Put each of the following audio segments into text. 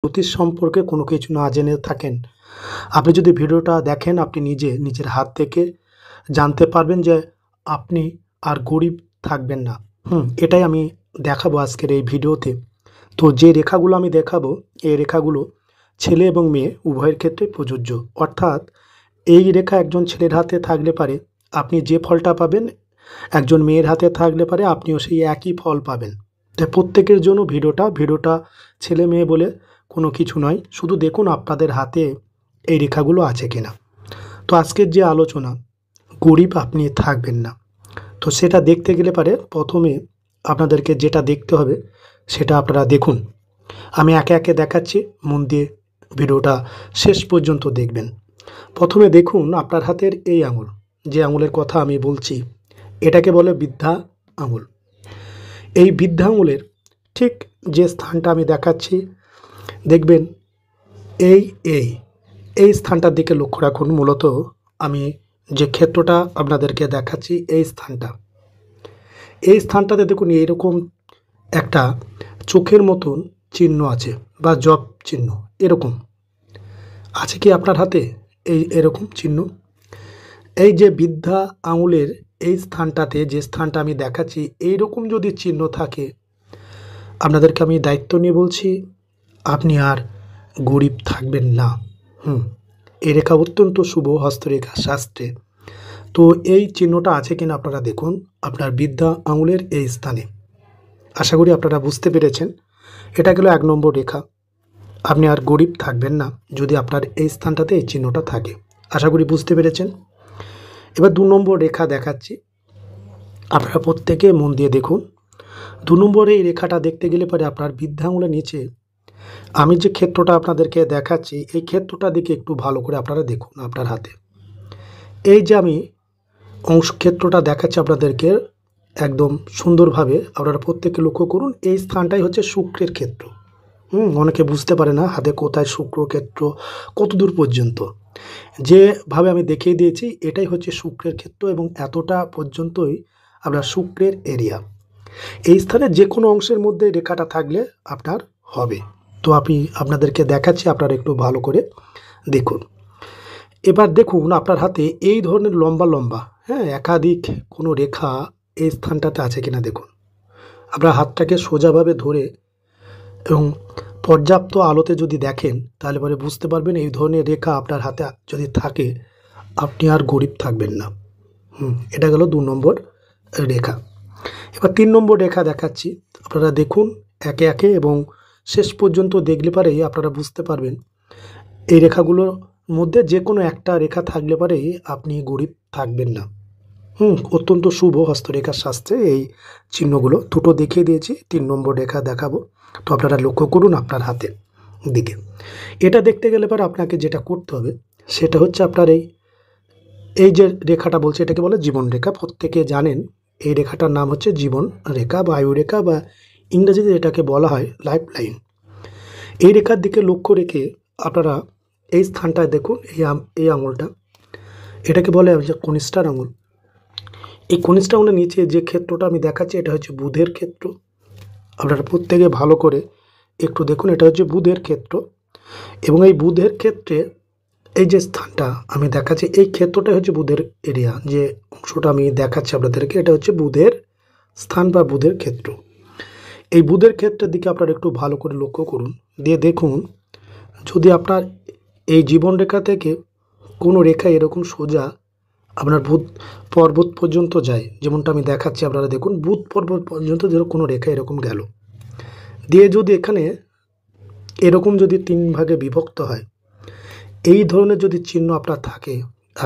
জ্যোতিষ সম্পর্কে কোনো কিছু না জেনে থাকেন, আপনি যদি ভিডিওটা দেখেন, আপনি নিজের হাত থেকে জানতে পারবেন যে আপনি আর গরিব থাকবেন না। এটাই আমি দেখাবো আজকের এই ভিডিওতে। তো যে রেখাগুলো আমি দেখাবো, এই রেখাগুলো ছেলে এবং মেয়ে উভয়ের ক্ষেত্রে প্রযোজ্য। অর্থাৎ এই রেখা একজন ছেলের হাতে থাকলে পারে আপনি যে ফলটা পাবেন, একজন মেয়ের হাতে থাকলে পারে আপনিও সেই একই ফল পাবেন। তাই প্রত্যেকের জন্য ভিডিওটা ছেলে মেয়ে বলে কোনো কিছু নয়, শুধু দেখুন আপনাদের হাতে এই রেখাগুলো আছে কিনা। তো আজকের যে আলোচনা, গরিব আপনি থাকবেন না, তো সেটা দেখতে গেলে পারে প্রথমে আপনাদেরকে যেটা দেখতে হবে সেটা আপনারা দেখুন। আমি একে একে দেখাচ্ছি, মন দিয়ে ভিডিওটা শেষ পর্যন্ত দেখবেন। প্রথমে দেখুন আপনার হাতের এই আঙুল, যে আঙুলের কথা আমি বলছি, এটাকে বলে বৃদ্ধা আঙুল। এই বৃদ্ধা আঙুলের ঠিক যে স্থানটা আমি দেখাচ্ছি, দেখবেন এই এই এই স্থানটার দিকে লক্ষ্য রাখুন। মূলত আমি যে ক্ষেত্রটা আপনাদেরকে দেখাচ্ছি, এই স্থানটাতে দেখুন এইরকম একটা চোখের মতন চিহ্ন আছে, বা জপ চিহ্ন এরকম আছে কি আপনার হাতে? এরকম চিহ্ন, এই যে বৃদ্ধা আঙুলের এই স্থানটাতে, যে স্থানটা আমি দেখাচ্ছি, এইরকম যদি চিহ্ন থাকে, আপনাদেরকে আমি দায়িত্ব নিয়ে বলছি, আপনি আর গরিব থাকবেন না। এই রেখা অত্যন্ত শুভ হস্তরেখা শাস্ত্রে। তো এই চিহ্নটা আছে কিনা আপনারা দেখুন আপনার বৃদ্ধা আঙুলের এই স্থানে। আশা করি আপনারা বুঝতে পেরেছেন। এটা গেল 1 নম্বর রেখা। আপনি আর গরিব থাকবেন না যদি আপনার এই স্থানটাতে এই চিহ্নটা থাকে। আশা করি বুঝতে পেরেছেন। এবার 2 নম্বর রেখা দেখাচ্ছি, আপনারা প্রত্যেকে মন দিয়ে দেখুন। 2 নম্বরে এই রেখাটা দেখতে গেলে পরে আপনার বৃদ্ধা আঙুলের নিচে আমি যে ক্ষেত্রটা আপনাদেরকে দেখাচ্ছি, এই ক্ষেত্রটা দিকে একটু ভালো করে আপনারা দেখুন আপনার হাতে। এই যে আমি ক্ষেত্রটা দেখাচ্ছি আপনাদেরকে একদম সুন্দরভাবে, আপনারা প্রত্যেকে লক্ষ্য করুন। এই স্থানটাই হচ্ছে শুক্রের ক্ষেত্র। অনেকে বুঝতে পারে না হাতে কোথায় শুক্র ক্ষেত্র, কত দূর পর্যন্ত। যেভাবে আমি দেখিয়ে দিয়েছি, এটাই হচ্ছে শুক্রের ক্ষেত্র, এবং এতটা পর্যন্তই আপনার শুক্রের এরিয়া। এই স্থানে যে কোনো অংশের মধ্যে রেখাটা থাকলে আপনার হবে। তো আপনাদেরকে দেখাচ্ছি, আপনারা একটু ভালো করে দেখুন। এবার দেখুন আপনার হাতে এই ধরনের লম্বা লম্বা একাধিক কোনো রেখা এই স্থানটাতে আছে কিনা দেখুন। আপনার হাতটাকে সোজাভাবে ধরে এবং পর্যাপ্ত আলোতে যদি দেখেন, তাহলে পরে বুঝতে পারবেন এই ধরনের রেখা আপনার হাতে যদি থাকে, আপনি আর গরিব থাকবেন না। এটা গেল 2 নম্বর রেখা। এবার 3 নম্বর রেখা দেখাচ্ছি, আপনারা দেখুন একে একে, এবং শেষ পর্যন্ত দেখলে পারেই আপনারা বুঝতে পারবেন এই রেখাগুলোর মধ্যে যে কোনো একটা রেখা থাকলে পারেই আপনি গরিব থাকবেন না। অত্যন্ত শুভ হস্তরেখার শাস্ত্রে এই চিহ্নগুলো দুটো দেখিয়ে দিয়েছি। 3 নম্বর রেখা দেখাবো, তো আপনারা লক্ষ্য করুন আপনার হাতের দিকে। এটা দেখতে গেলে পর আপনাকে যেটা করতে হবে সেটা হচ্ছে আপনার এই যে রেখাটা বলছে, এটাকে বলে জীবন রেখা। প্রত্যেকে জানেন এই রেখাটার নাম হচ্ছে জীবন রেখা বা আয়ু রেখা, বা ইংরেজিতে এটাকে বলা হয় লাইফ লাইন। এই রেখার দিকে লক্ষ্য রেখে আপনারা এই স্থানটায় দেখুন, এই আঙুলটা, এটাকে বলে কনিষ্ঠার আঙুল। এই কনিষ্ঠা আঙুলের নিচে যে ক্ষেত্রটা আমি দেখাচ্ছি, এটা হচ্ছে বুধের ক্ষেত্র। আপনারা প্রত্যেকে ভালো করে একটু দেখুন, এটা হচ্ছে বুধের ক্ষেত্র। এবং এই বুধের ক্ষেত্রে এই যে স্থানটা আমি দেখাচ্ছি, এই ক্ষেত্রটা হচ্ছে বুধের এরিয়া। যে অংশটা আমি দেখাচ্ছি আপনাদেরকে, এটা হচ্ছে বুধের স্থান বা বুধের ক্ষেত্র। এই বুধের ক্ষেত্রের দিকে আপনারা একটু ভালো করে লক্ষ্য করুন, দিয়ে দেখুন যদি আপনার এই জীবন রেখা থেকে কোনো রেখা এরকম সোজা আপনার বুধ পর্বত পর্যন্ত যায়, যেমনটা আমি দেখাচ্ছি, আপনারা দেখুন বুধ পর্বত পর্যন্ত যেরকম কোনো রেখা এরকম গেল, দিয়ে যদি এখানে এরকম যদি 3 ভাগে বিভক্ত হয়, এই ধরনের যদি চিহ্ন আপনার থাকে,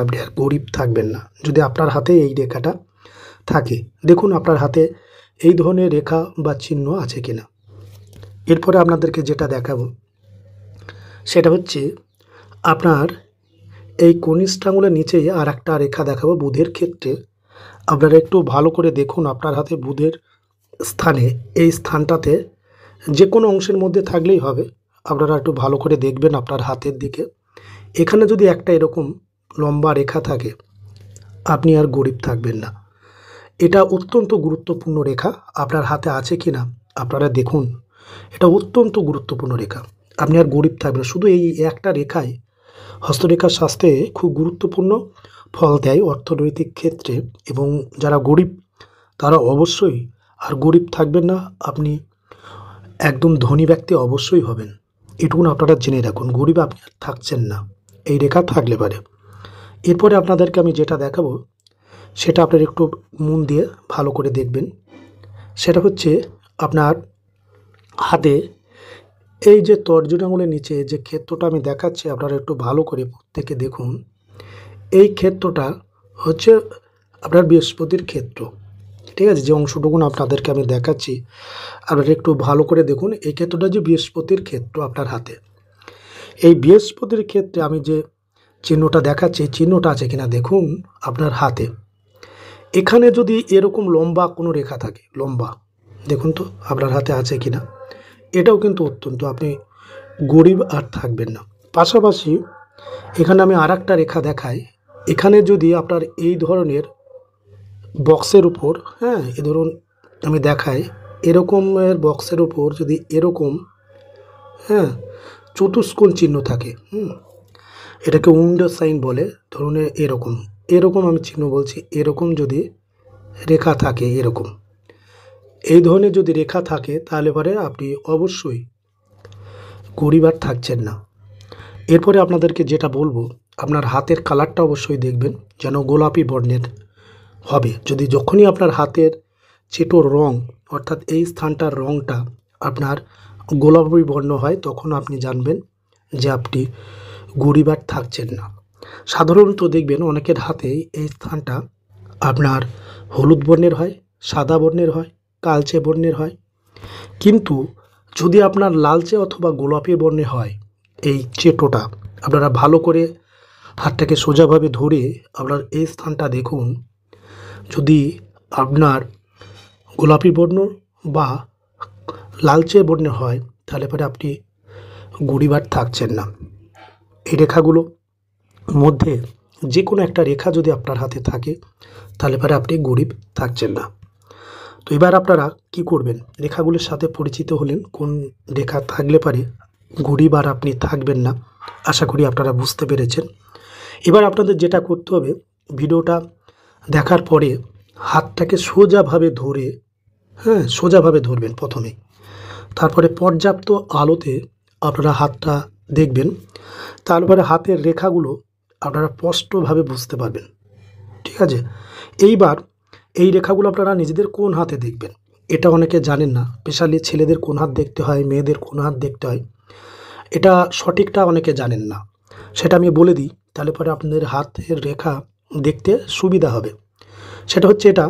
আপনি আর গরিব থাকবেন না যদি আপনার হাতে এই রেখাটা থাকে। দেখুন আপনার হাতে এই ধরনের রেখা বা চিহ্ন আছে কিনা। এরপরে আপনাদেরকে যেটা দেখাবো সেটা হচ্ছে আপনার এই কনিষ্ঠা আঙুলের নিচেই আর একটা রেখা দেখাবো বুধের ক্ষেত্রে। আপনারা একটু ভালো করে দেখুন আপনার হাতে বুধের স্থানে, এই স্থানটাতে যে কোনো অংশের মধ্যে থাকলেই হবে। আপনারা একটু ভালো করে দেখবেন আপনার হাতের দিকে। এখানে যদি একটা এরকম লম্বা রেখা থাকে, আপনি আর গরিব থাকবেন না। এটা অত্যন্ত গুরুত্বপূর্ণ রেখা। আপনার হাতে আছে কি না আপনারা দেখুন, এটা অত্যন্ত গুরুত্বপূর্ণ রেখা। আপনি আর গরিব থাকবেন না। শুধু এই একটা রেখায় হস্তরেখার শাস্ত্রে খুব গুরুত্বপূর্ণ ফল দেয় অর্থনৈতিক ক্ষেত্রে, এবং যারা গরিব তারা অবশ্যই আর গরিব থাকবেন না, আপনি একদম ধনী ব্যক্তি অবশ্যই হবেন। এটুকুন আপনারা জেনে রাখুন, গরিব আপনি আর থাকছেন না এই রেখা থাকলে পারে। এরপরে আপনাদেরকে আমি যেটা দেখাবো সেটা আপনারা একটু মন দিয়ে ভালো করে দেখবেন। সেটা হচ্ছে আপনার হাতে এই যে তর্জনী আঙুলের নিচে যে ক্ষেত্রটা আমি দেখাচ্ছি, আপনারা একটু ভালো করে প্রত্যেকে দেখুন। এই ক্ষেত্রটা হচ্ছে আপনার বৃহস্পতির ক্ষেত্র, ঠিক আছে? যে অংশটুকুন আপনাদেরকে আমি দেখাচ্ছি আপনারা একটু ভালো করে দেখুন। এই ক্ষেত্রটা যে বৃহস্পতির ক্ষেত্র আপনার হাতে, এই বৃহস্পতির ক্ষেত্রে আমি যে চিহ্নটা দেখাচ্ছি চিহ্নটা আছে কিনা দেখুন আপনার হাতে। এখানে যদি এরকম লম্বা কোনো রেখা থাকে, লম্বা, দেখুন তো আপনার হাতে আছে কিনা। এটাও কিন্তু অত্যন্ত আপনি গরিব আর থাকবেন না। পাশাপাশি এখানে আমি আর একটা রেখা দেখাই। এখানে যদি আপনার এই ধরনের বক্সের উপর, হ্যাঁ, এ ধরুন আমি দেখাই, এরকমের বক্সের উপর যদি এরকম, হ্যাঁ, চতুষ্কোণ চিহ্ন থাকে, এটাকে উইন্ডো সাইন বলে, ধরুন এরকম এরকম আমি চিহ্ন বলছি, এরকম যদি রেখা থাকে, এরকম এই ধরনের যদি রেখা থাকে তাহলে পরে আপনি অবশ্যই গরিব আর থাকছেন না। এরপরে আপনাদেরকে যেটা বলবো, আপনার হাতের কালারটা অবশ্যই দেখবেন যেন গোলাপি বর্ণের হবে। যদি যখনই আপনার হাতের চেটোর রং, অর্থাৎ এই স্থানটার রংটা আপনার গোলাপি বর্ণ হয়, তখন আপনি জানবেন যে আপনি গরিব আর থাকছেন না। সাধারণত দেখবেন অনেকের হাতে এই স্থানটা আপনার হলুদ বর্ণের হয়, সাদা বর্ণের হয়, কালচে বর্ণের হয়। কিন্তু যদি আপনার লালচে অথবা গোলাপি বর্ণে হয় এই চেটোটা, আপনারা ভালো করে হাতটাকে সোজাভাবে ধরে আপনার এই স্থানটা দেখুন। যদি আপনার গোলাপি বর্ণ বা লালচে বর্ণে হয় তাহলে পরে আপনি গরিব আর থাকছেন না। এই রেখাগুলো মধ্যে যে কোনো একটা রেখা যদি আপনার হাতে থাকে তাহলে পরে আপনি গরিব থাকছেন না। তো এবার আপনারা কি করবেন, রেখাগুলোর সাথে পরিচিত হলেন, কোন রেখা থাকলে পারে গরিব আর আপনি থাকবেন না। আশা করি আপনারা বুঝতে পেরেছেন। এবার আপনাদের যেটা করতে হবে, ভিডিওটা দেখার পরে হাতটাকে সোজাভাবে ধরে, হ্যাঁ, সোজাভাবে ধরবেন প্রথমে, তারপরে পর্যাপ্ত আলোতে আপনারা হাতটা দেখবেন, তারপরে হাতের রেখাগুলো আপনারা স্পষ্টভাবে বুঝতে পারবেন, ঠিক আছে? এইবার এই রেখাগুলো আপনারা নিজেদের কোন হাতে দেখবেন, এটা অনেকে জানেন না। স্পেশালি ছেলেদের কোন হাত দেখতে হয়, মেয়েদের কোন হাত দেখতে হয়, এটা সঠিকটা অনেকে জানেন না। সেটা আমি বলে দিই, তাহলে পরে আপনাদের হাতের রেখা দেখতে সুবিধা হবে। সেটা হচ্ছে এটা,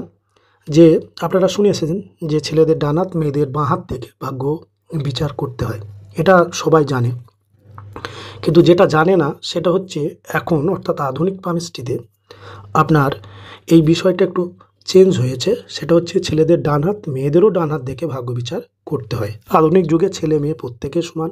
যে আপনারা শুনে এসেছেন যে ছেলেদের ডান হাত, মেয়েদের বাঁ হাত থেকে ভাগ্য বিচার করতে হয়, এটা সবাই জানে। কিন্তু যেটা জানে না সেটা হচ্ছে এখন, অর্থাৎ আধুনিক পামিস্ট্রিতে আপনার এই বিষয়টা একটু চেঞ্জ হয়েছে। সেটা হচ্ছে ছেলেদের ডান হাত, মেয়েদেরও ডান হাত দেখে ভাগ্য বিচার করতে হয়। আধুনিক যুগে ছেলে মেয়ে প্রত্যেকে সমান,